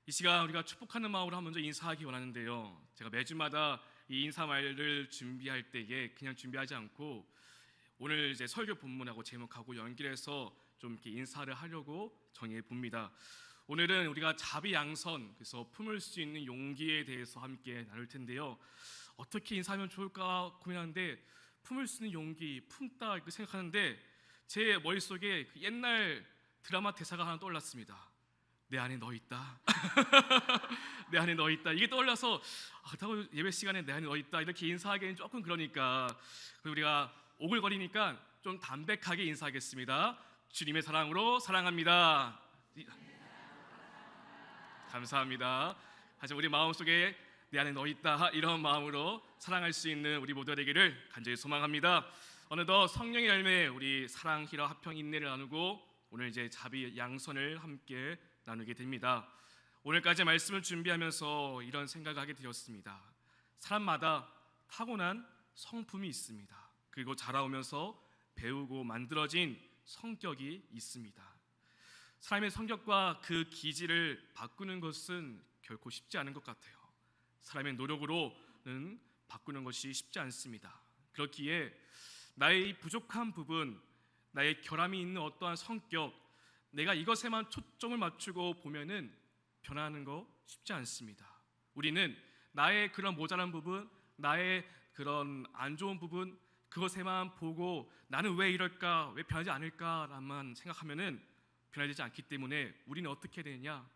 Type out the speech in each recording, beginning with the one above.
이 시간 우리가 축복하는 마음으로 먼저 인사하기 원하는데요. 제가 매주마다 이 인사말을 준비할 때에 그냥 준비하지 않고 오늘 이제 설교 본문하고 제목하고 연결해서 좀 이렇게 인사를 하려고 정해 봅니다. 오늘은 우리가 자비양선, 그래서 품을 수 있는 용기에 대해서 함께 나눌 텐데요. 어떻게 인사하면 좋을까 고민하는데 품을 수 있는 용기, 품다 이렇게 생각하는데 제 머릿속에 그 옛날 드라마 대사가 하나 떠올랐습니다. 내 안에 너 있다. 내 안에 너 있다. 이게 떠올라서 그렇다고 예배 시간에 내 안에 너 있다 이렇게 인사하기에는 조금 그러니까 우리가 오글거리니까 좀 담백하게 인사하겠습니다. 주님의 사랑으로 사랑합니다. 감사합니다. 하지만 우리 마음속에 내 안에 너 있다 이런 마음으로 사랑할 수 있는 우리 모두가 되기를 간절히 소망합니다. 어느덧 성령의 열매 우리 사랑, 희락, 화평, 인내를 나누고 오늘 이제 자비 양선을 함께 나누게 됩니다. 오늘까지 말씀을 준비하면서 이런 생각을 하게 되었습니다. 사람마다 타고난 성품이 있습니다. 그리고 자라오면서 배우고 만들어진 성격이 있습니다. 사람의 성격과 그 기질을 바꾸는 것은 결코 쉽지 않은 것 같아요. 사람의 노력으로는 바꾸는 것이 쉽지 않습니다. 그렇기에 나의 부족한 부분, 나의 결함이 있는 어떠한 성격, 내가 이것에만 초점을 맞추고 보면은 변하는 거 쉽지 않습니다. 우리는 나의 그런 모자란 부분, 나의 그런 안 좋은 부분, 그것에만 보고 나는 왜 이럴까, 왜 변하지 않을까라만 생각하면은 변하지 않기 때문에 우리는 어떻게 되느냐?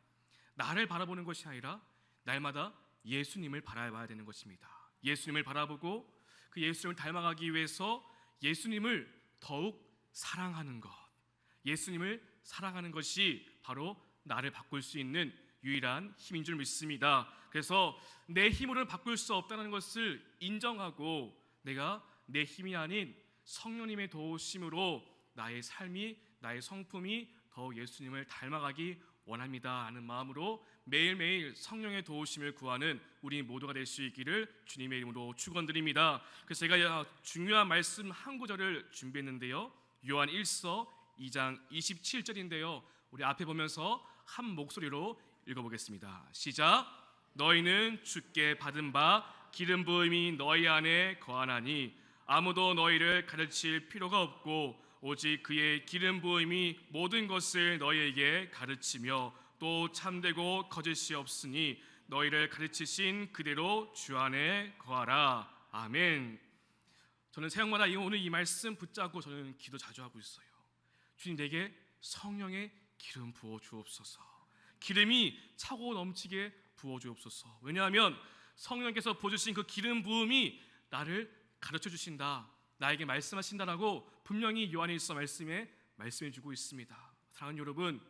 나를 바라보는 것이 아니라 날마다 예수님을 바라봐야 되는 것입니다. 예수님을 바라보고 그 예수님을 닮아가기 위해서 예수님을 더욱 사랑하는 것, 예수님을 사랑하는 것이 바로 나를 바꿀 수 있는 유일한 힘인 줄 믿습니다. 그래서 내 힘으로는 바꿀 수 없다는 것을 인정하고 내가 내 힘이 아닌 성령님의 도우심으로 나의 삶이, 나의 성품이 더 예수님을 닮아가기 원합니다 하는 마음으로 매일매일 성령의 도우심을 구하는 우리 모두가 될 수 있기를 주님의 이름으로 축원드립니다. 그래서 제가 중요한 말씀 한 구절을 준비했는데요. 요한 1서 2장 27절인데요. 우리 앞에 보면서 한 목소리로 읽어보겠습니다. 시작. 너희는 주께 받은 바 기름 부음이 너희 안에 거하나니 아무도 너희를 가르칠 필요가 없고 오직 그의 기름 부음이 모든 것을 너희에게 가르치며 또 참되고 거짓이 없으니 너희를 가르치신 그대로 주 안에 거하라. 아멘. 저는 새벽마다 오늘 이 말씀 붙잡고 저는 기도 자주 하고 있어요. 주님, 내게 성령의 기름 부어 주옵소서. 기름이 차고 넘치게 부어 주옵소서. 왜냐하면 성령께서 부어주신 그 기름 부음이 나를 가르쳐 주신다, 나에게 말씀하신다라고 분명히 요한일서 말씀에 말씀해 주고 있습니다. 사랑하는 여러분,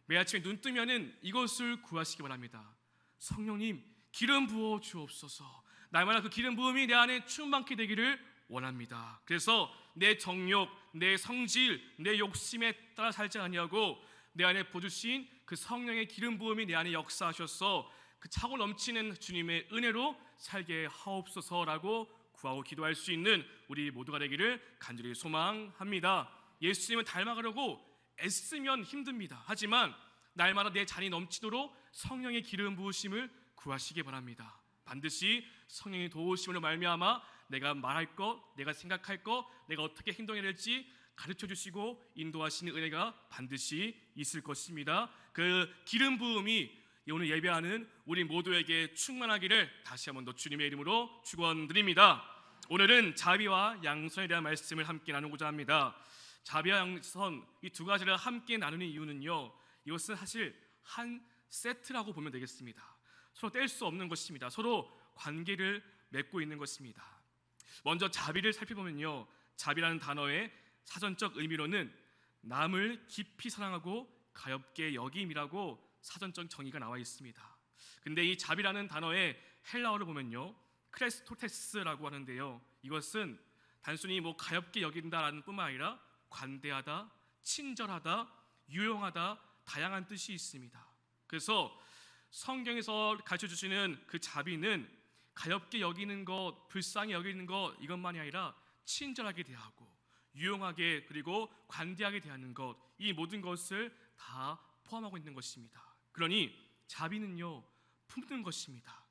매일 아침에 눈 뜨면은 이것을 구하시기 바랍니다. 성령님, 기름 부어 주옵소서. 날마다 그 기름 부음이 내 안에 충만케 되기를 원합니다. 그래서 내 정욕, 내 성질, 내 욕심에 따라 살지 아니하고 내 안에 부어주신 그 성령의 기름 부음이 내 안에 역사하셔서 그 차고 넘치는 주님의 은혜로 살게 하옵소서라고 구하고 기도할 수 있는 우리 모두가 되기를 간절히 소망합니다. 예수님을 닮아가려고 애쓰면 힘듭니다. 하지만 날마다 내 잔이 넘치도록 성령의 기름 부으심을 구하시기 바랍니다. 반드시 성령의 도우심으로 말미암아 내가 말할 것, 내가 생각할 것, 내가 어떻게 행동해야 될지 가르쳐 주시고 인도하시는 은혜가 반드시 있을 것입니다. 그 기름 부음이 오늘 예배하는 우리 모두에게 충만하기를 다시 한번 더 주님의 이름으로 축원드립니다. 오늘은 자비와 양선에 대한 말씀을 함께 나누고자 합니다. 자비와 양선, 이 두 가지를 함께 나누는 이유는요, 이것은 사실 한 세트라고 보면 되겠습니다. 서로 뗄 수 없는 것입니다. 서로 관계를 맺고 있는 것입니다. 먼저 자비를 살펴보면요, 자비라는 단어의 사전적 의미로는 남을 깊이 사랑하고 가엾게 여김이라고 사전적 정의가 나와 있습니다. 근데 이 자비라는 단어의 헬라어를 보면요, 크레스토테스라고 하는데요, 이것은 단순히 가엾게 여긴다라는 뿐만 아니라 관대하다, 친절하다, 유용하다, 다양한 뜻이 있습니다. 그래서 성경에서 가르쳐 주시는 그 자비는 가엾게 여기는 것, 불쌍히 여기는 것 이것만이 아니라 친절하게 대하고 유용하게 그리고 관대하게 대하는 것, 이 모든 것을 다 포함하고 있는 것입니다. 그러니 자비는요, 품는 것입니다.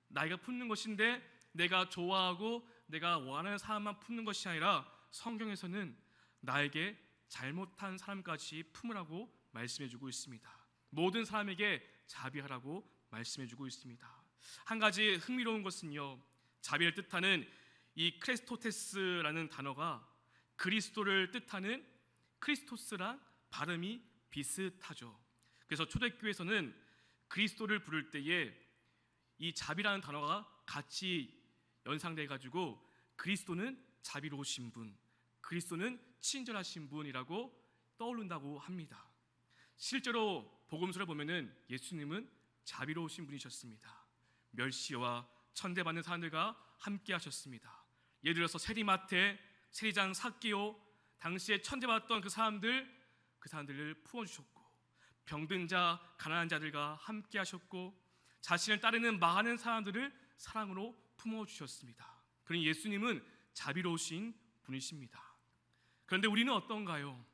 나이가 품는 것인데 내가 좋아하고 내가 원하는 사람만 품는 것이 아니라 성경에서는 나에게 잘못한 사람까지 품으라고 말씀해주고 있습니다. 모든 사람에게 자비하라고 말씀해주고 있습니다. 한 가지 흥미로운 것은요, 자비를 뜻하는 이 크레스토테스라는 단어가 그리스도를 뜻하는 크리스토스랑 발음이 비슷하죠. 그래서 초대교회에서는 그리스도를 부를 때에 이 자비라는 단어가 같이 연상돼 가지고 그리스도는 자비로우신 분, 그리스도는 친절하신 분이라고 떠오른다고 합니다. 실제로 복음서를 보면은 예수님은 자비로우신 분이셨습니다. 멸시와 천대받는 사람들과 함께 하셨습니다. 예를 들어서 세리마태, 세리장 삭개오, 당시에 천대받았던 그 사람들을 품어주셨고, 병든 자, 가난한 자들과 함께 하셨고, 자신을 따르는 많은 사람들을 사랑으로 품어주셨습니다. 그러니 예수님은 자비로우신 분이십니다. 그런데 우리는 어떤가요?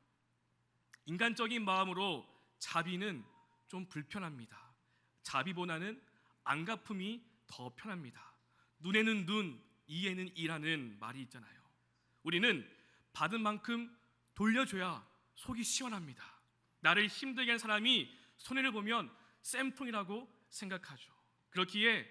인간적인 마음으로 자비는 좀 불편합니다. 자비보다는 안갚음이 더 편합니다. 눈에는 눈, 이에는 이라는 말이 있잖아요. 우리는 받은 만큼 돌려줘야 속이 시원합니다. 나를 힘들게 한 사람이 손해를 보면 쌤통이라고 생각하죠. 그렇기에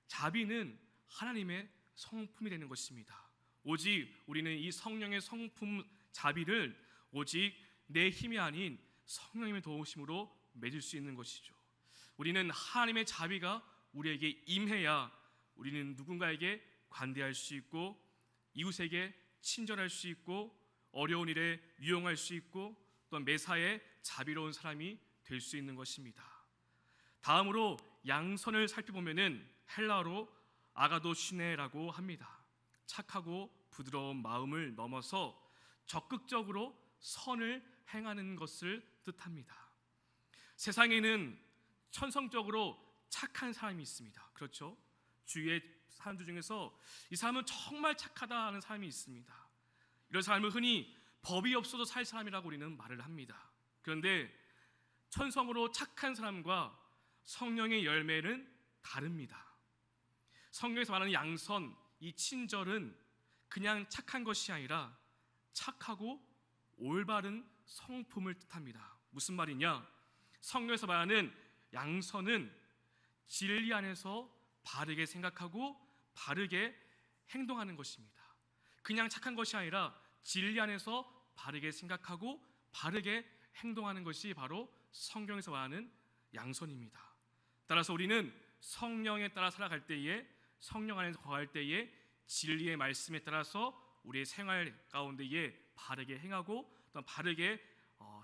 자비는 하나님의 성품이 되는 것입니다. 오직 우리는 이 성령의 성품 자비를 오직 내 힘이 아닌 성령님의 도우심으로 맺을 수 있는 것이죠. 우리는 하나님의 자비가 우리에게 임해야 우리는 누군가에게 관대할 수 있고, 이웃에게 친절할 수 있고, 어려운 일에 유용할 수 있고, 또한 매사에 자비로운 사람이 될 수 있는 것입니다. 다음으로 양선을 살펴보면은 헬라어로 아가도시네라고 합니다. 착하고 부드러운 마음을 넘어서 적극적으로 선을 행하는 것을 뜻합니다. 세상에는 천성적으로 착한 사람이 있습니다. 그렇죠? 주위의 사람들 중에서 이 사람은 정말 착하다 하는 사람이 있습니다. 이런 사람을 흔히 법이 없어도 살 사람이라고 우리는 말을 합니다. 그런데 천성으로 착한 사람과 성령의 열매는 다릅니다. 성경에서 말하는 양선, 이 친절은 그냥 착한 것이 아니라 착하고 올바른 성품을 뜻합니다. 무슨 말이냐? 성경에서 말하는 양선은 진리 안에서 바르게 생각하고 바르게 행동하는 것입니다. 그냥 착한 것이 아니라 진리 안에서 바르게 생각하고 바르게 행동하는 것이 바로 성경에서 말하는 양선입니다. 따라서 우리는 성령에 따라 살아갈 때에, 성령 안에서 거할 때에 진리의 말씀에 따라서 우리의 생활 가운데에 바르게 행하고 또 바르게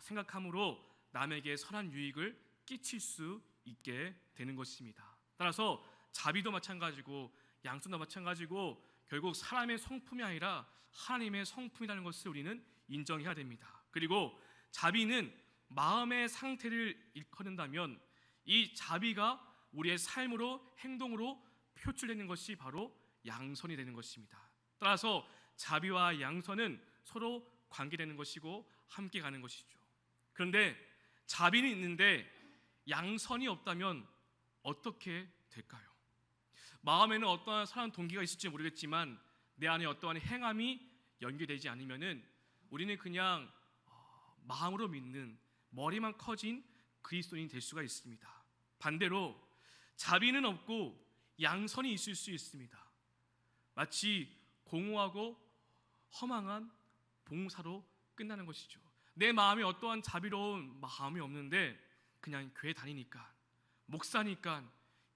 생각함으로 남에게 선한 유익을 끼칠 수 있게 되는 것입니다. 따라서 자비도 마찬가지고 양선도 마찬가지고 결국 사람의 성품이 아니라 하나님의 성품이라는 것을 우리는 인정해야 됩니다. 그리고 자비는 마음의 상태를 일컫는다면 이 자비가 우리의 삶으로 행동으로 표출되는 것이 바로 양선이 되는 것입니다. 따라서 자비와 양선은 서로 관계되는 것이고 함께 가는 것이죠. 그런데 자비는 있는데 양선이 없다면 어떻게 될까요? 마음에는 어떠한 사랑 동기가 있을지 모르겠지만 내 안에 어떠한 행함이 연결되지 않으면은 우리는 그냥 마음으로 믿는 머리만 커진 그리스도인이 될 수가 있습니다. 반대로 자비는 없고 양선이 있을 수 있습니다. 마치 공허하고 허망한 봉사로 끝나는 것이죠. 내 마음에 어떠한 자비로운 마음이 없는데 그냥 교회 다니니까, 목사니까,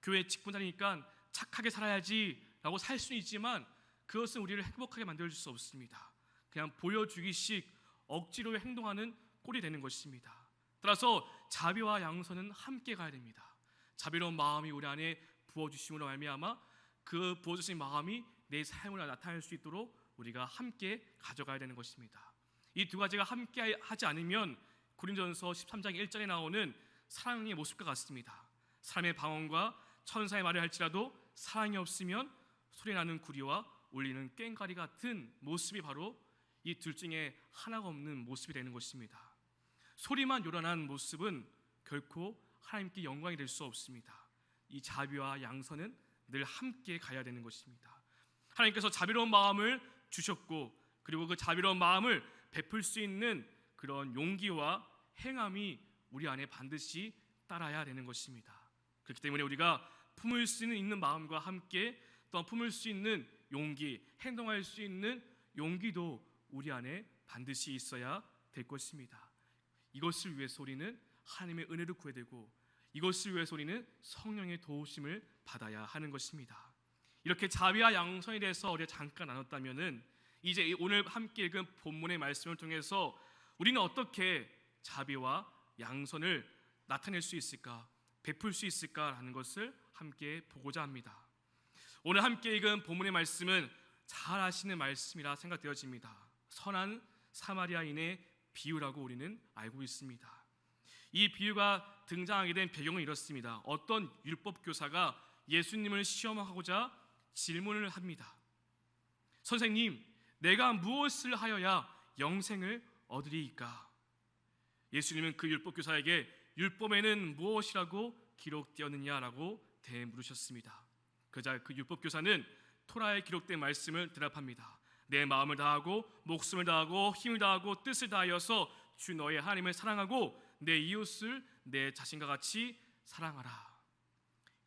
교회 직분 다니니까 착하게 살아야지 라고 살 수는 있지만 그것은 우리를 행복하게 만들어줄 수 없습니다. 그냥 보여주기식 억지로 행동하는 꼴이 되는 것입니다. 따라서 자비와 양선은 함께 가야 됩니다. 자비로운 마음이 우리 안에 부어주심으로 말미암아 그 부어주신 마음이 내 삶으로 나타날 수 있도록 우리가 함께 가져가야 되는 것입니다. 이 두 가지가 함께 하지 않으면 고린도전서 13장 1절에 나오는 사랑의 모습과 같습니다. 사람의 방언과 천사의 말을 할지라도 사랑이 없으면 소리나는 구리와 울리는 꽹과리 같은 모습이 바로 이 둘 중에 하나가 없는 모습이 되는 것입니다. 소리만 요란한 모습은 결코 하나님께 영광이 될 수 없습니다. 이 자비와 양선은 늘 함께 가야 되는 것입니다. 하나님께서 자비로운 마음을 주셨고, 그리고 그 자비로운 마음을 베풀 수 있는 그런 용기와 행함이 우리 안에 반드시 따라야 되는 것입니다. 그렇기 때문에 우리가 품을 수 있는 마음과 함께 또 품을 수 있는 용기, 행동할 수 있는 용기도 우리 안에 반드시 있어야 될 것입니다. 이것을 위해서 우리는 하나님의 은혜를 구해야 되고, 이것을 위해서 우리는 성령의 도우심을 받아야 하는 것입니다. 이렇게 자비와 양선에 대해서 우리가 잠깐 나눴다면은, 이제 오늘 함께 읽은 본문의 말씀을 통해서 우리는 어떻게 자비와 양선을 나타낼 수 있을까, 베풀 수 있을까라는 것을 함께 보고자 합니다. 오늘 함께 읽은 본문의 말씀은 잘 아시는 말씀이라 생각되어집니다. 선한 사마리아인의 비유라고 우리는 알고 있습니다. 이 비유가 등장하게 된 배경은 이렇습니다. 어떤 율법 교사가 예수님을 시험하고자 질문을 합니다. 선생님, 내가 무엇을 하여야 영생을 얻으리이까? 예수님은 그 율법 교사에게 율법에는 무엇이라고 기록되었느냐라고 되물으셨습니다. 그러자 그 율법 교사는 토라에 기록된 말씀을 대답합니다. 내 마음을 다하고 목숨을 다하고 힘을 다하고 뜻을 다하여서 주 너의 하나님을 사랑하고 내 이웃을 내 자신과 같이 사랑하라.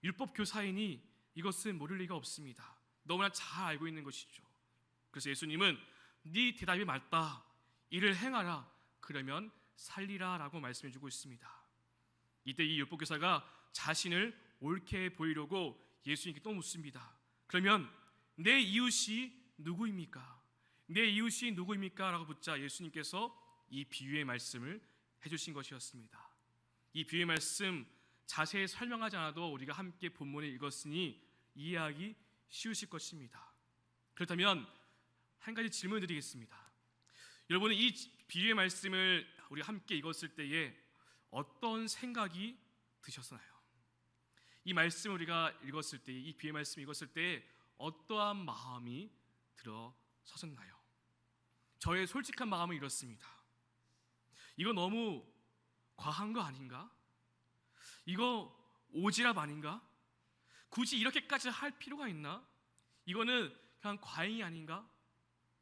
율법 교사이니 이것을 모를 리가 없습니다. 너무나 잘 알고 있는 것이죠. 그래서 예수님은 네 대답이 맞다. 이를 행하라. 그러면 살리라 라고 말씀해 주고 있습니다. 이때 이 율법 교사가 자신을 옳게 보이려고 예수님께 또 묻습니다. 그러면 내 이웃이 누구입니까? 내 이웃이 누구입니까? 라고 묻자 예수님께서 이 비유의 말씀을 해주신 것이었습니다. 이 비유의 말씀 자세히 설명하지 않아도 우리가 함께 본문을 읽었으니 이해하기 쉬우실 것입니다. 그렇다면 한 가지 질문을 드리겠습니다. 여러분은 이 비유의 말씀을 우리가 함께 읽었을 때에 어떤 생각이 드셨나요? 이 말씀을 우리가 읽었을 때, 이 비유의 말씀 읽었을 때 어떠한 마음이 들어서셨나요? 저의 솔직한 마음은 이렇습니다. 이거 너무 과한 거 아닌가? 이거 오지랖 아닌가? 굳이 이렇게까지 할 필요가 있나? 이거는 그냥 과잉이 아닌가?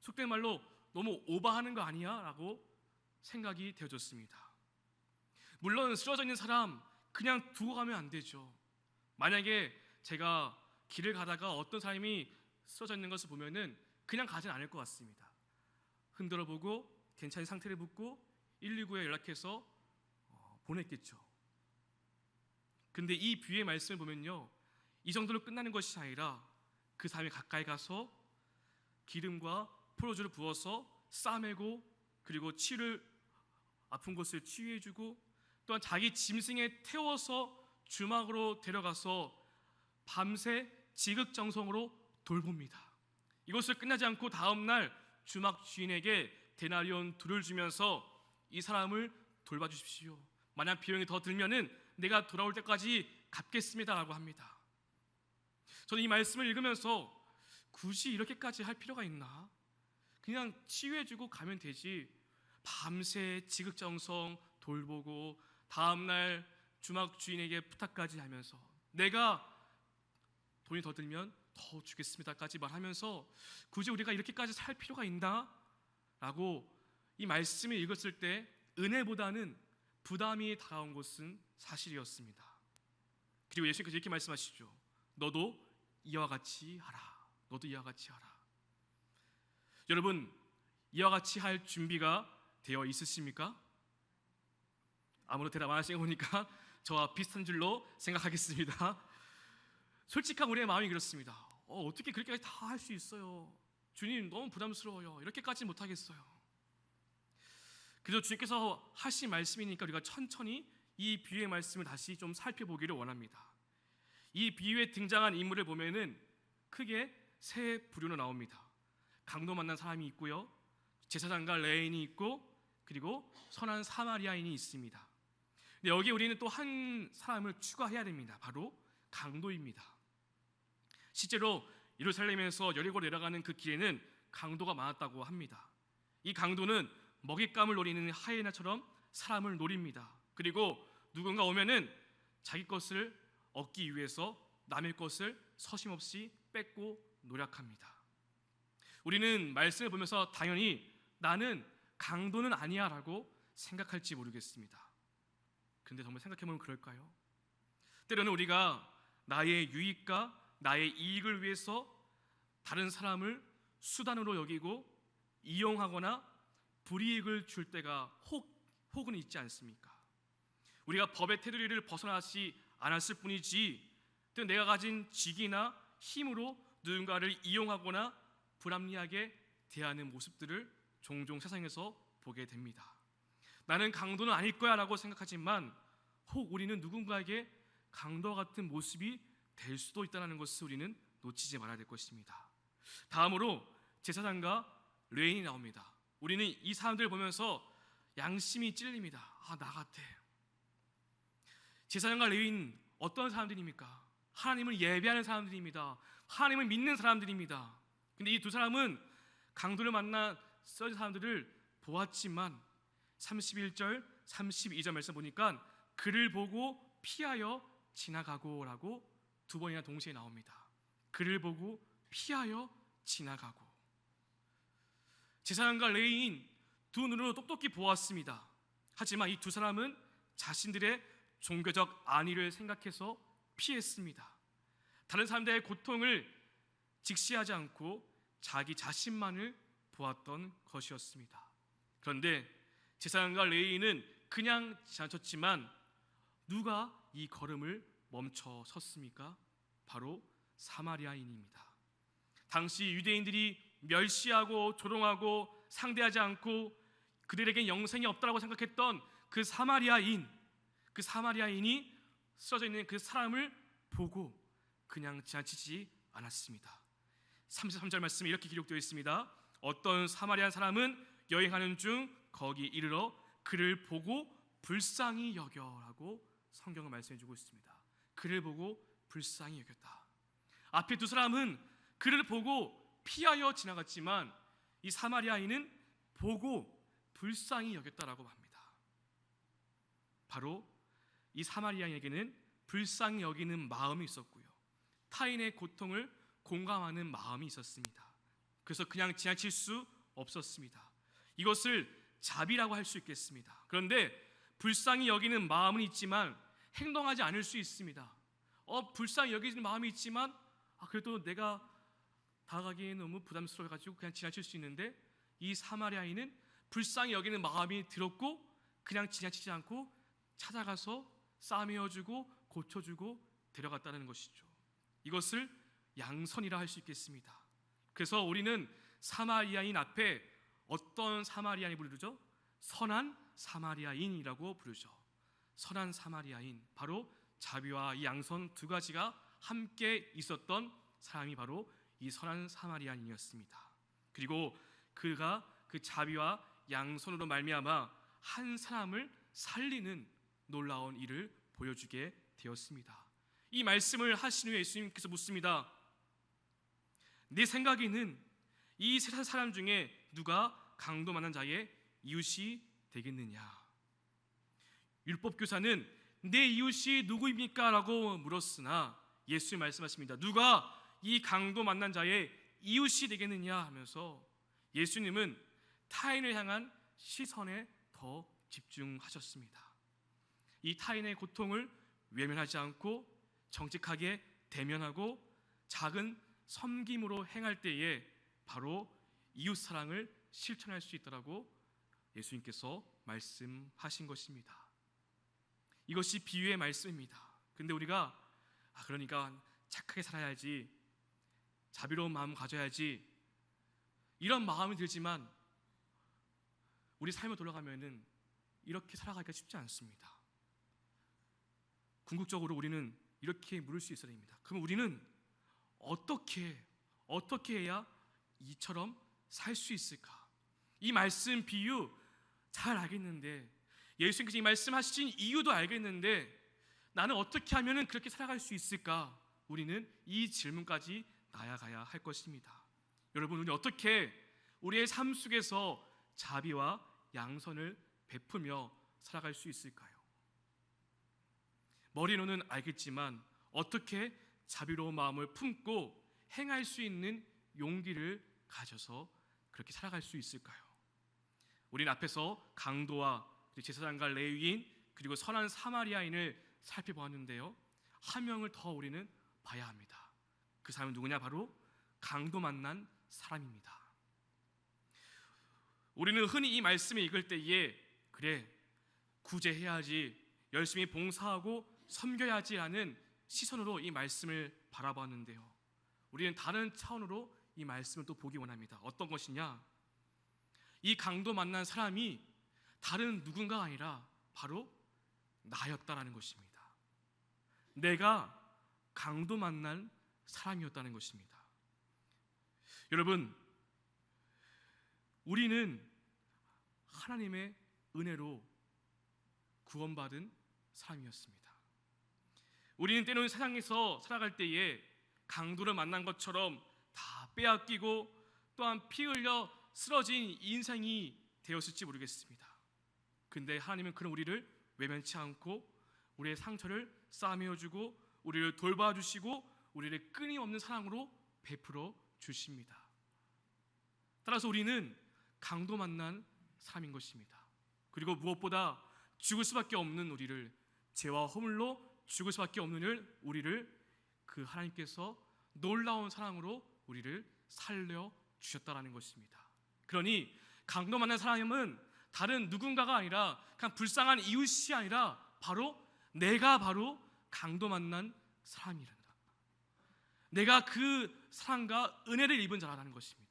속된 말로 너무 오버하는 거 아니야? 라고 생각이 되어졌습니다. 물론 쓰러져 있는 사람 그냥 두고 가면 안 되죠. 만약에 제가 길을 가다가 어떤 사람이 쓰러져 있는 것을 보면은 그냥 가진 않을 것 같습니다. 흔들어 보고 괜찮은 상태를 묻고 119에 연락해서 보냈겠죠. 근데 이 비유의 말씀을 보면요, 이 정도로 끝나는 것이 아니라 그 사람이 가까이 가서 기름과 포도주를 부어서 싸매고, 그리고 아픈 곳을 치유해주고, 또한 자기 짐승에 태워서 주막으로 데려가서 밤새 지극정성으로 돌봅니다. 이것을 끝나지 않고 다음날 주막 주인에게 데나리온 둘을 주면서 이 사람을 돌봐주십시오. 만약 비용이 더 들면은 내가 돌아올 때까지 갚겠습니다 라고 합니다. 저는 이 말씀을 읽으면서 굳이 이렇게까지 할 필요가 있나? 그냥 치유해주고 가면 되지, 밤새 지극정성 돌보고 다음날 주막 주인에게 부탁까지 하면서 내가 돈이 더 들면 더 주겠습니다까지 말하면서 굳이 우리가 이렇게까지 살 필요가 있나? 라고 이 말씀을 읽었을 때 은혜보다는 부담이 다가온 것은 사실이었습니다. 그리고 예수님께서 이렇게 말씀하시죠. 너도 이와 같이 하라. 너도 이와 같이 하라. 여러분, 이와 같이 할 준비가 되어 있으십니까? 아무런 대답 안 하시는 거 보니까 저와 비슷한 줄로 생각하겠습니다. 솔직한 우리의 마음이 그렇습니다. 어떻게 그렇게까지 다 할 수 있어요? 주님 너무 부담스러워요. 이렇게까지 못하겠어요. 그래서 주님께서 하신 말씀이니까 우리가 천천히 이 비유의 말씀을 다시 좀 살펴보기를 원합니다. 이 비유에 등장한 인물을 보면은 크게 세 부류로 나옵니다. 강도 만난 사람이 있고요, 제사장과 레인이 있고, 그리고 선한 사마리아인이 있습니다. 근데 여기 우리는 또 한 사람을 추가해야 됩니다. 바로 강도입니다. 실제로 예루살렘에서 여리고로 내려가는 그 길에는 강도가 많았다고 합니다. 이 강도는 먹잇감을 노리는 하이에나처럼 사람을 노립니다. 그리고 누군가 오면은 자기 것을 얻기 위해서 남의 것을 서심없이 뺏고 노력합니다. 우리는 말씀을 보면서 당연히 나는 강도는 아니야 라고 생각할지 모르겠습니다. 그런데 정말 생각해보면 그럴까요? 때로는 우리가 나의 유익과 나의 이익을 위해서 다른 사람을 수단으로 여기고 이용하거나 불이익을 줄 때가 혹은 있지 않습니까? 우리가 법의 테두리를 벗어나지 않았을 뿐이지 또 내가 가진 직이나 힘으로 누군가를 이용하거나 불합리하게 대하는 모습들을 종종 세상에서 보게 됩니다. 나는 강도는 아닐 거야 라고 생각하지만 혹 우리는 누군가에게 강도와 같은 모습이 될 수도 있다는 것을 우리는 놓치지 말아야 될 것입니다. 다음으로 제사장과 레위인이 나옵니다. 우리는 이 사람들을 보면서 양심이 찔립니다. 나 같아. 제사장과 레위인 어떤 사람들입니까? 하나님을 예배하는 사람들입니다. 하나님을 믿는 사람들입니다. 근데 이 두 사람은 강도를 만난 쓰러진 사람들을 보았지만 31절, 32절 말씀 보니까 그를 보고 피하여 지나가고 라고 두 번이나 동시에 나옵니다. 그를 보고 피하여 지나가고. 제사장과 레위인 두 눈으로 똑똑히 보았습니다. 하지만 이 두 사람은 자신들의 종교적 안위를 생각해서 피했습니다. 다른 사람들의 고통을 직시하지 않고 자기 자신만을 보았던 것이었습니다. 그런데 제사장과 레위인은 그냥 지나쳤지만 누가 이 걸음을 멈춰 섰습니까? 바로 사마리아인입니다. 당시 유대인들이 멸시하고 조롱하고 상대하지 않고 그들에겐 영생이 없다고 생각했던 그 사마리아인이 쓰러져 있는 그 사람을 보고 그냥 지나치지 않았습니다. 33절 말씀에 이렇게 기록되어 있습니다. 어떤 사마리아 사람은 여행하는 중 거기 이르러 그를 보고 불쌍히 여겨라고 성경은 말씀해 주고 있습니다. 그를 보고 불쌍히 여겼다. 앞에 두 사람은 그를 보고 피하여 지나갔지만 이 사마리아인은 보고 불쌍히 여겼다라고 합니다. 바로 이 사마리아인에게는 불쌍히 여기는 마음이 있었고요, 타인의 고통을 공감하는 마음이 있었습니다. 그래서 그냥 지나칠 수 없었습니다. 이것을 자비라고 할 수 있겠습니다. 그런데 불쌍히 여기는 마음은 있지만 행동하지 않을 수 있습니다. 불쌍히 여기는 마음이 있지만 그래도 내가 다가가기에 너무 부담스러워가지고 그냥 지나칠 수 있는데 이 사마리아인은 불쌍히 여기는 마음이 들었고 그냥 지나치지 않고 찾아가서 싸매어주고 고쳐주고 데려갔다는 것이죠. 이것을 양선이라 할 수 있겠습니다. 그래서 우리는 사마리아인 앞에 어떤 사마리아인이 부르죠? 선한 사마리아인이라고 부르죠. 선한 사마리아인, 바로 자비와 이 양선 두 가지가 함께 있었던 사람이 바로 이 선한 사마리아인이었습니다. 그리고 그가 그 자비와 양선으로 말미암아 한 사람을 살리는 놀라운 일을 보여주게 되었습니다. 이 말씀을 하신 후에 예수님께서 묻습니다. 내 생각에는 이 세 사람 중에 누가 강도 만난 자의 이웃이 되겠느냐? 율법교사는 내 이웃이 누구입니까? 라고 물었으나 예수님 말씀하십니다. 누가 이 강도 만난 자의 이웃이 되겠느냐 하면서 예수님은 타인을 향한 시선에 더 집중하셨습니다. 이 타인의 고통을 외면하지 않고 정직하게 대면하고 작은 섬김으로 행할 때에 바로 이웃 사랑을 실천할 수 있다라고 예수님께서 말씀하신 것입니다. 이것이 비유의 말씀입니다. 근데 우리가 그러니까 착하게 살아야지, 자비로운 마음 가져야지, 이런 마음이 들지만 우리 삶에 돌아가면은 이렇게 살아가기가 쉽지 않습니다. 궁극적으로 우리는 이렇게 물을 수 있어야 됩니다. 그럼 우리는 어떻게 해야 이처럼 살 수 있을까? 이 말씀 비유 잘 알겠는데, 예수님께서 이 말씀하신 이유도 알겠는데 나는 어떻게 하면 그렇게 살아갈 수 있을까? 우리는 이 질문까지 나아가야 할 것입니다. 여러분, 우리 어떻게 우리의 삶 속에서 자비와 양선을 베풀며 살아갈 수 있을까요? 머리로는 알겠지만 어떻게 자비로운 마음을 품고 행할 수 있는 용기를 가져서 그렇게 살아갈 수 있을까요? 우리는 앞에서 강도와 제사장과 레위인 그리고 선한 사마리아인을 살펴보았는데요, 한 명을 더 우리는 봐야 합니다. 그 사람은 누구냐? 바로 강도 만난 사람입니다. 우리는 흔히 이 말씀을 읽을 때에 그래, 구제해야지, 열심히 봉사하고 섬겨야지 라는 시선으로 이 말씀을 바라보았는데요, 우리는 다른 차원으로 이 말씀을 또 보기 원합니다. 어떤 것이냐? 이 강도 만난 사람이 다른 누군가가 아니라 바로 나였다라는 것입니다. 내가 강도 만난 사람이었다는 것입니다. 여러분, 우리는 하나님의 은혜로 구원받은 사람이었습니다. 우리는 때로는 세상에서 살아갈 때에 강도를 만난 것처럼 다 빼앗기고 또한 피 흘려 쓰러진 인생이 되었을지 모르겠습니다. 근데 하나님은 그런 우리를 외면치 않고 우리의 상처를 싸매어주고 우리를 돌봐주시고 우리를 끊임없는 사랑으로 베풀어 주십니다. 따라서 우리는 강도 만난 사람인 것입니다. 그리고 무엇보다 죽을 수밖에 없는 우리를, 죄와 허물로 죽을 수밖에 없는 우리를 그 하나님께서 놀라운 사랑으로 우리를 살려 주셨다라는 것입니다. 그러니 강도 만난 사람은 다른 누군가가 아니라 그냥 불쌍한 이웃이 아니라 내가 바로 강도 만난 사람이란다. 내가 그 사랑과 은혜를 입은 자라는 것입니다.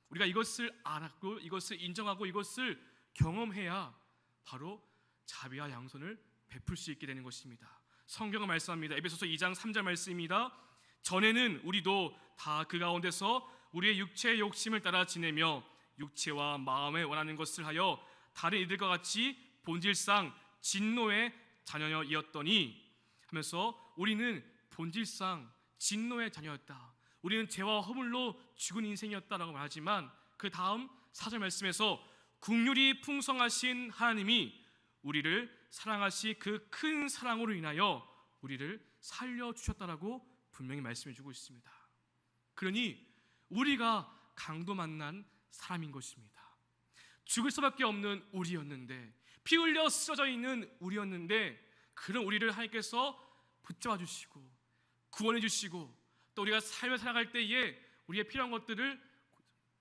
우리가 이것을 알았고 이것을 인정하고 이것을 경험해야 바로 자비와 양손을 베풀 수 있게 되는 것입니다. 성경은 말씀합니다. 에베소서 2장 3절 말씀입니다. 전에는 우리도 다 그 가운데서 우리의 육체의 욕심을 따라 지내며 육체와 마음에 원하는 것을 하여 다른 이들과 같이 본질상 진노의 자녀이었더니 하면서 우리는 본질상 진노의 자녀였다. 우리는 죄와 허물로 죽은 인생이었다라고 말하지만 그 다음 4절 말씀에서 긍휼이 풍성하신 하나님이 우리를 사랑하시 그 큰 사랑으로 인하여 우리를 살려주셨다라고 분명히 말씀해 주고 있습니다. 그러니 우리가 강도 만난 사람인 것입니다. 죽을 수밖에 없는 우리였는데, 피 흘려 쓰러져 있는 우리였는데, 그런 우리를 하나님께서 붙잡아 주시고 구원해 주시고 또 우리가 삶을 살아갈 때에 우리의 필요한 것들을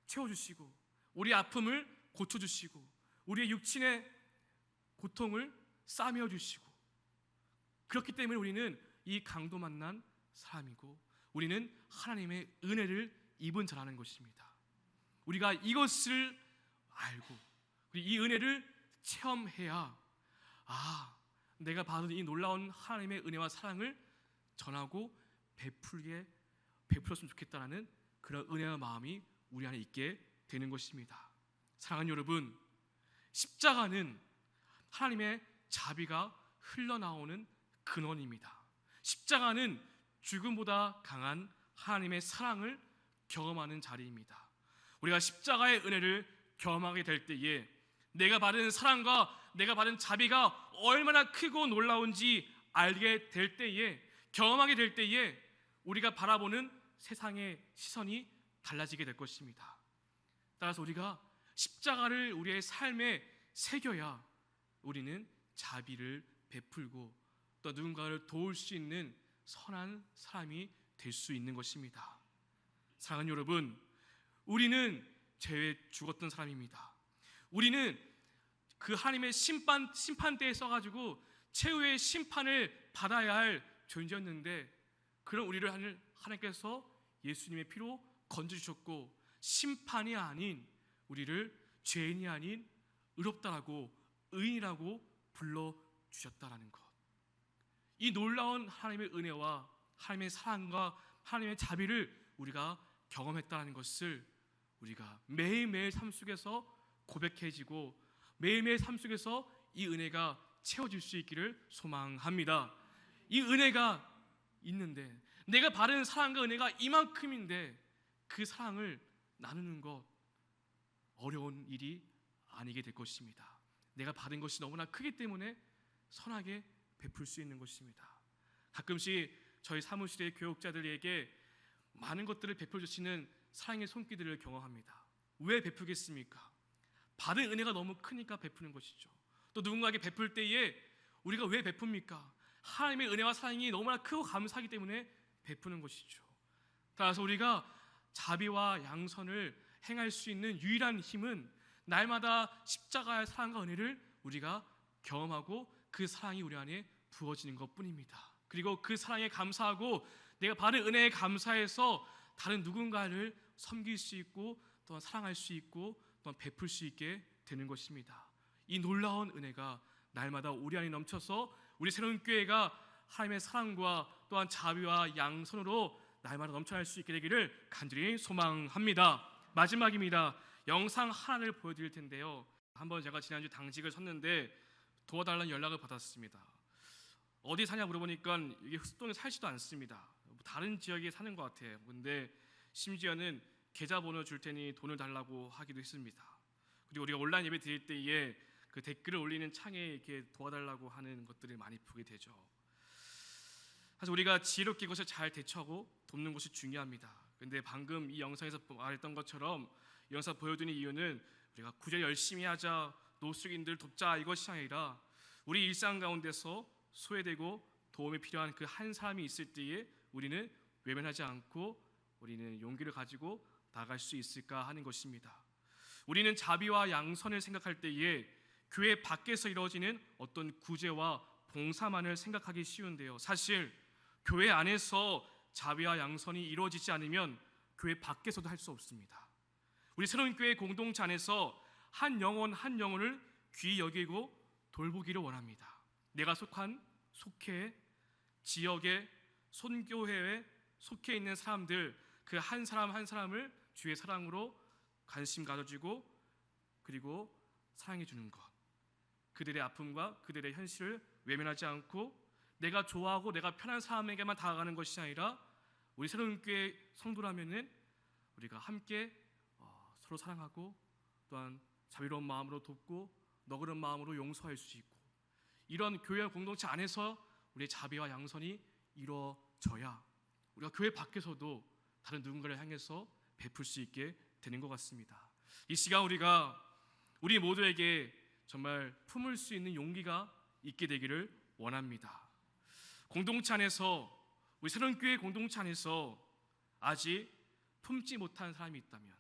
채워주시고 우리의 아픔을 고쳐주시고 우리의 육신의 고통을 싸매어 주시고, 그렇기 때문에 우리는 이 강도 만난 사람이고 우리는 하나님의 은혜를 입은 자라는 것입니다. 우리가 이것을 알고 이 은혜를 체험해야 내가 받은 이 놀라운 하나님의 은혜와 사랑을 전하고 베풀었으면 좋겠다라는 그런 은혜와 마음이 우리 안에 있게 되는 것입니다. 사랑하는 여러분, 십자가는 하나님의 자비가 흘러나오는 근원입니다. 십자가는 죽음보다 강한 하나님의 사랑을 경험하는 자리입니다. 우리가 십자가의 은혜를 경험하게 될 때에 내가 받은 사랑과 내가 받은 자비가 얼마나 크고 놀라운지 알게 될 때에, 경험하게 될 때에 우리가 바라보는 세상의 시선이 달라지게 될 것입니다. 따라서 우리가 십자가를 우리의 삶에 새겨야 우리는 자비를 베풀고 또 누군가를 도울 수 있는 선한 사람이 될 수 있는 것입니다. 사랑하는 여러분, 우리는 죄에 죽었던 사람입니다. 우리는 그 하나님의 심판대에 써가지고 최후의 심판을 받아야 할 존재였는데, 그런 우리를 하나님께서 예수님의 피로 건져주셨고 심판이 아닌 우리를 죄인이 아닌 의롭다라고 의인이라고 불러주셨다라는 것, 이 놀라운 하나님의 은혜와 하나님의 사랑과 하나님의 자비를 우리가 경험했다는 것을 우리가 매일매일 삶 속에서 고백해지고 매일매일 삶 속에서 이 은혜가 채워질 수 있기를 소망합니다. 이 은혜가 있는데, 내가 받은 사랑과 은혜가 이만큼인데 그 사랑을 나누는 것 어려운 일이 아니게 될 것입니다. 내가 받은 것이 너무나 크기 때문에 선하게 베풀 수 있는 것입니다. 가끔씩 저희 사무실의 교육자들에게 많은 것들을 베풀어 주시는 사랑의 손길들을 경험합니다. 왜 베풀겠습니까? 받은 은혜가 너무 크니까 베푸는 것이죠. 또 누군가에게 베풀 때에 우리가 왜 베풉니까? 하나님의 은혜와 사랑이 너무나 크고 감사하기 때문에 베푸는 것이죠. 따라서 우리가 자비와 양선을 행할 수 있는 유일한 힘은 날마다 십자가의 사랑과 은혜를 우리가 경험하고 그 사랑이 우리 안에 부어지는 것뿐입니다. 그리고 그 사랑에 감사하고 내가 받은 은혜에 감사해서 다른 누군가를 섬길 수 있고 또한 사랑할 수 있고 또한 베풀 수 있게 되는 것입니다. 이 놀라운 은혜가 날마다 우리 안에 넘쳐서 우리 새로운 교회가 하나님의 사랑과 또한 자비와 양선으로 날마다 넘쳐날 수 있게 되기를 간절히 소망합니다. 마지막입니다. 영상 하나를 보여드릴 텐데요. 한번 제가 지난주 당직을 섰는데 도와달라는 연락을 받았습니다. 어디 사냐 물어보니까 이게 흑수동에 살지도 않습니다. 다른 지역에 사는 것 같아요. 근데 심지어는 계좌번호 줄 테니 돈을 달라고 하기도 했습니다. 그리고 우리가 온라인 예배 드릴 때에 그 댓글을 올리는 창에 이렇게 도와달라고 하는 것들을 많이 보게 되죠. 사실 우리가 지혜롭게 이것을 잘 대처하고 돕는 것이 중요합니다. 근데 방금 이 영상에서 말했던 것처럼 이 영상 보여드린 이유는 우리가 구제 열심히 하자, 노숙인들 돕자 이것이 아니라 우리 일상 가운데서 소외되고 도움이 필요한 그 한 사람이 있을 때에 우리는 외면하지 않고 우리는 용기를 가지고 나갈 수 있을까 하는 것입니다. 우리는 자비와 양선을 생각할 때에 교회 밖에서 이루어지는 어떤 구제와 봉사만을 생각하기 쉬운데요. 사실 교회 안에서 자비와 양선이 이루어지지 않으면 교회 밖에서도 할 수 없습니다. 우리 새로운 교회 공동체 안에서 한 영혼 한 영혼을 귀히 여기고 돌보기를 원합니다. 내가 속해 지역에 손교회에 속해 있는 사람들 그 한 사람 한 사람을 주의 사랑으로 관심 가져주고 그리고 사랑해 주는 것, 그들의 아픔과 그들의 현실을 외면하지 않고 내가 좋아하고 내가 편한 사람에게만 다가가는 것이 아니라 우리 새로운 교회 성도라면은 우리가 함께 서로 사랑하고 또한 자비로운 마음으로 돕고 너그러운 마음으로 용서할 수 있고 이런 교회 공동체 안에서 우리의 자비와 양선이 이루어져야 우리가 교회 밖에서도 다른 누군가를 향해서 베풀 수 있게 되는 것 같습니다. 이 시간 우리 모두에게 정말 품을 수 있는 용기가 있게 되기를 원합니다. 공동체 안에서 우리 새로운 교회 공동체 안에서 아직 품지 못한 사람이 있다면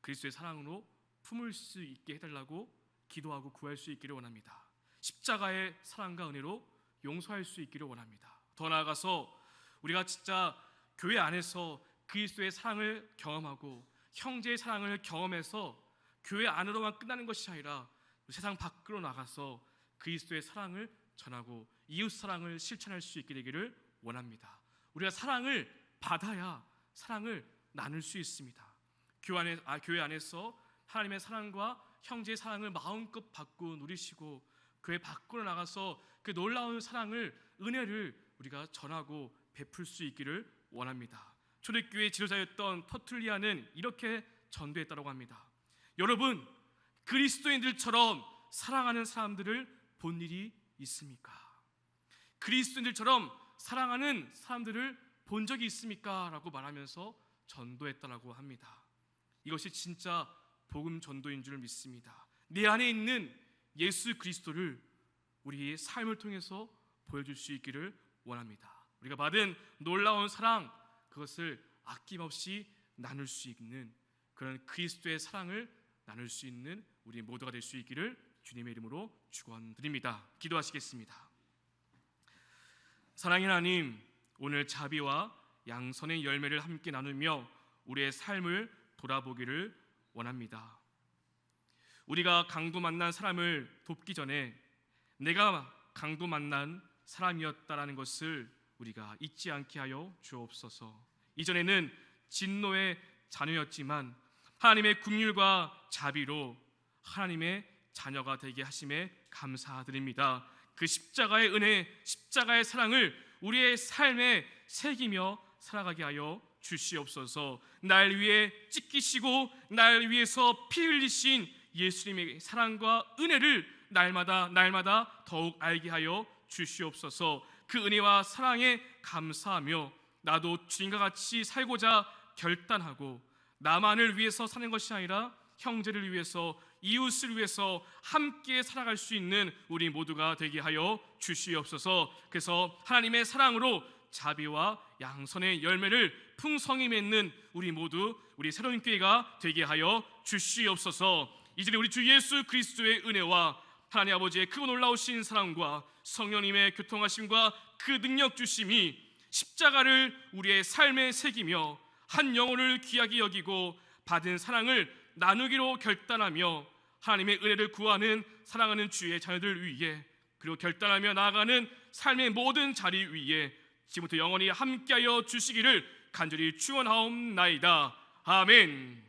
그리스도의 사랑으로 품을 수 있게 해달라고 기도하고 구할 수 있기를 원합니다. 십자가의 사랑과 은혜로 용서할 수 있기를 원합니다. 더 나아가서 우리가 진짜 교회 안에서 그리스도의 사랑을 경험하고 형제의 사랑을 경험해서 교회 안으로만 끝나는 것이 아니라 세상 밖으로 나가서 그리스도의 사랑을 전하고 이웃 사랑을 실천할 수 있게 되기를 원합니다. 우리가 사랑을 받아야 사랑을 나눌 수 있습니다. 교회 안에서 하나님의 사랑과 형제의 사랑을 마음껏 받고 누리시고 교회 밖으로 나가서 그 놀라운 사랑을 은혜를 우리가 전하고 베풀 수 있기를 원합니다. 초대교회 지도자였던 터툴리아는 이렇게 전도했다고 합니다. 여러분, 그리스도인들처럼 사랑하는 사람들을 본 일이 있습니까? 그리스도인들처럼 사랑하는 사람들을 본 적이 있습니까? 라고 말하면서 전도했다고 합니다. 이것이 진짜 복음 전도인 줄 믿습니다. 내 안에 있는 예수 그리스도를 우리의 삶을 통해서 보여줄 수 있기를 원합니다. 우리가 받은 놀라운 사랑, 그것을 아낌없이 나눌 수 있는 그런 그리스도의 사랑을 나눌 수 있는 우리 모두가 될 수 있기를 주님의 이름으로 축원드립니다. 기도하시겠습니다. 사랑의 하나님, 오늘 자비와 양선의 열매를 함께 나누며 우리의 삶을 돌아보기를 원합니다. 우리가 강도 만난 사람을 돕기 전에 내가 강도 만난 사람이었다라는 것을 우리가 잊지 않게 하여 주옵소서. 이전에는 진노의 자녀였지만 하나님의 긍휼과 자비로 하나님의 자녀가 되게 하심에 감사드립니다. 그 십자가의 은혜, 십자가의 사랑을 우리의 삶에 새기며 살아가게 하여 주시옵소서. 날 위해 찢기시고 날 위해서 피 흘리신 예수님의 사랑과 은혜를 날마다 더욱 알게 하여 주시옵소서. 그 은혜와 사랑에 감사하며 나도 주님과 같이 살고자 결단하고 나만을 위해서 사는 것이 아니라 형제를 위해서, 이웃을 위해서 함께 살아갈 수 있는 우리 모두가 되게 하여 주시옵소서. 그래서 하나님의 사랑으로 자비와 양선의 열매를 풍성히 맺는 우리 모두, 우리 새로운 교회가 되게 하여 주시옵소서. 이제 우리 주 예수 그리스도의 은혜와 하나님 아버지의 크고 놀라우신 사랑과 성령님의 교통하심과 그 능력 주심이 십자가를 우리의 삶에 새기며 한 영혼을 귀하게 여기고 받은 사랑을 나누기로 결단하며 하나님의 은혜를 구하는 사랑하는 주의 자녀들 위해, 그리고 결단하며 나아가는 삶의 모든 자리 위에 지금부터 영원히 함께하여 주시기를 간절히 축원하옵나이다. 아멘.